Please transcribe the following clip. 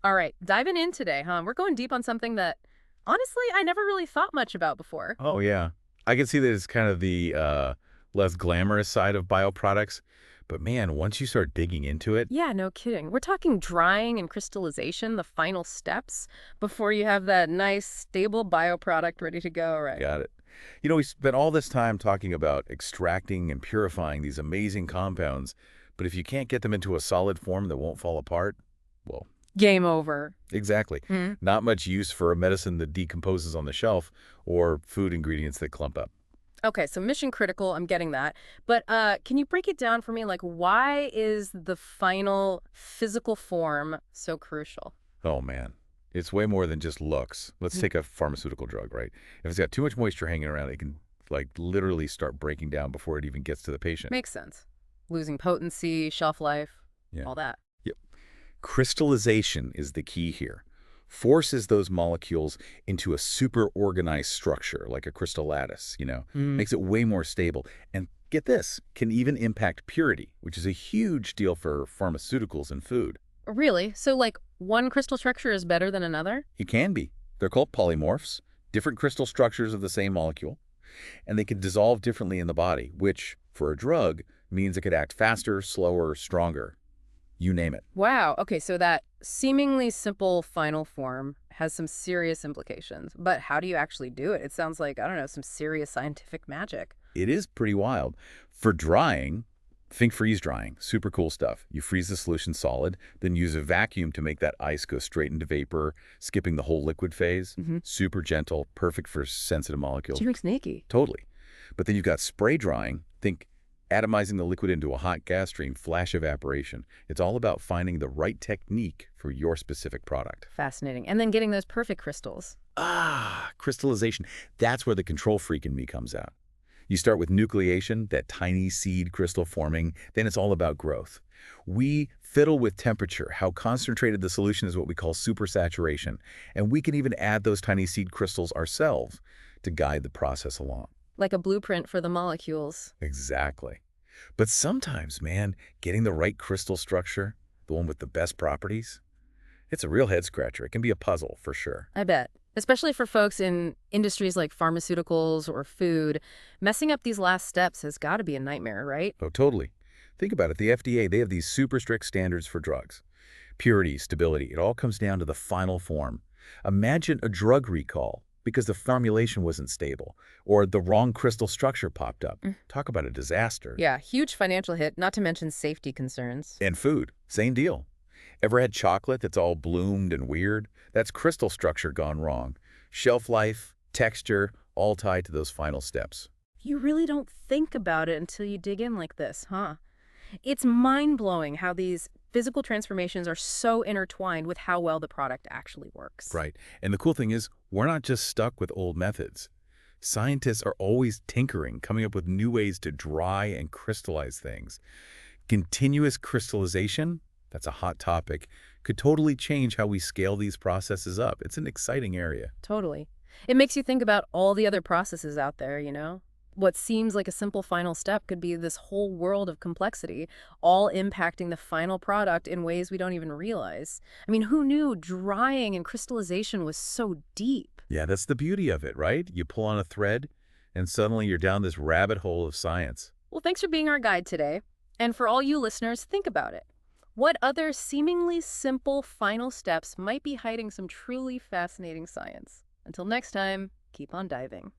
All right, diving in today, huh? We're going deep on something that, honestly, I never really thought much about before. Oh, yeah. I can see that it's kind of the less glamorous side of bioproducts. But man, once you start digging into it, Yeah, no kidding. We're talking drying and crystallization, the final steps, before you have that nice, stable bioproduct ready to go, right? got it. We spent all this time talking about extracting and purifying these amazing compounds. But if you can't get them into a solid form that won't fall apart, well, Game over. exactly. Hmm. Not much use for a medicine that decomposes on the shelf or food ingredients that clump up. Okay, so mission critical, I'm getting that. But can you break it down for me? Like, why is the final physical form so crucial? Oh, man. It's way more than just looks. Let's Mhm. take a pharmaceutical drug, right? If it's got too much moisture hanging around, it can, like, literally start breaking down before it even gets to the patient. Makes sense. Losing potency, shelf life, Yeah. all that. Yep. Crystallization is the key here. Forces those molecules into a super organized structure, like a crystal lattice, makes it way more stable. And get this, can even impact purity, which is a huge deal for pharmaceuticals and food. Really? So, like, one crystal structure is better than another? It can be. They're called polymorphs, different crystal structures of the same molecule, and they can dissolve differently in the body, which, for a drug, means it could act faster, slower, stronger. You name it. Wow. Okay, so that seemingly simple final form has some serious implications. But how do you actually do it? It sounds like, I don't know, some serious scientific magic. It is pretty wild. For drying, think freeze drying. Super cool stuff. You freeze the solution solid, then use a vacuum to make that ice go straight into vapor, skipping the whole liquid phase. Mm-hmm. Super gentle, perfect for sensitive molecules. Too sneaky. Totally. But then you've got spray drying. Think atomizing the liquid into a hot gas stream, flash evaporation. It's all about finding the right technique for your specific product. Fascinating. And then getting those perfect crystals. Ah, crystallization. That's where the control freak in me comes out. You start with nucleation, that tiny seed crystal forming, then it's all about growth. We fiddle with temperature. How concentrated the solution is what we call supersaturation, and we can even add those tiny seed crystals ourselves to guide the process along. Like a blueprint for the molecules. Exactly. But sometimes, man, getting the right crystal structure, the one with the best properties, it's a real head scratcher. It can be a puzzle for sure. I bet. Especially for folks in industries like pharmaceuticals or food, messing up these last steps has got to be a nightmare, right? Oh, totally. Think about it. The FDA, they have these super strict standards for drugs. Purity, stability, it all comes down to the final form. Imagine a drug recall because the formulation wasn't stable or the wrong crystal structure popped up. Talk about a disaster. Yeah, huge financial hit, not to mention safety concerns. And food, same deal. Ever had chocolate that's all bloomed and weird? That's crystal structure gone wrong. Shelf life, texture, all tied to those final steps. You really don't think about it until you dig in like this, huh? It's mind-blowing how these physical transformations are so intertwined with how well the product actually works. Right. And the cool thing is, we're not just stuck with old methods. Scientists are always tinkering, coming up with new ways to dry and crystallize things. Continuous crystallization, that's a hot topic, could totally change how we scale these processes up. It's an exciting area. Totally. It makes you think about all the other processes out there, you know? What seems like a simple final step could be this whole world of complexity, all impacting the final product in ways we don't even realize. I mean, who knew drying and crystallization was so deep? Yeah, that's the beauty of it, right? You pull on a thread, and suddenly you're down this rabbit hole of science. Well, thanks for being our guide today. And for all you listeners, think about it. What other seemingly simple final steps might be hiding some truly fascinating science? Until next time, keep on diving.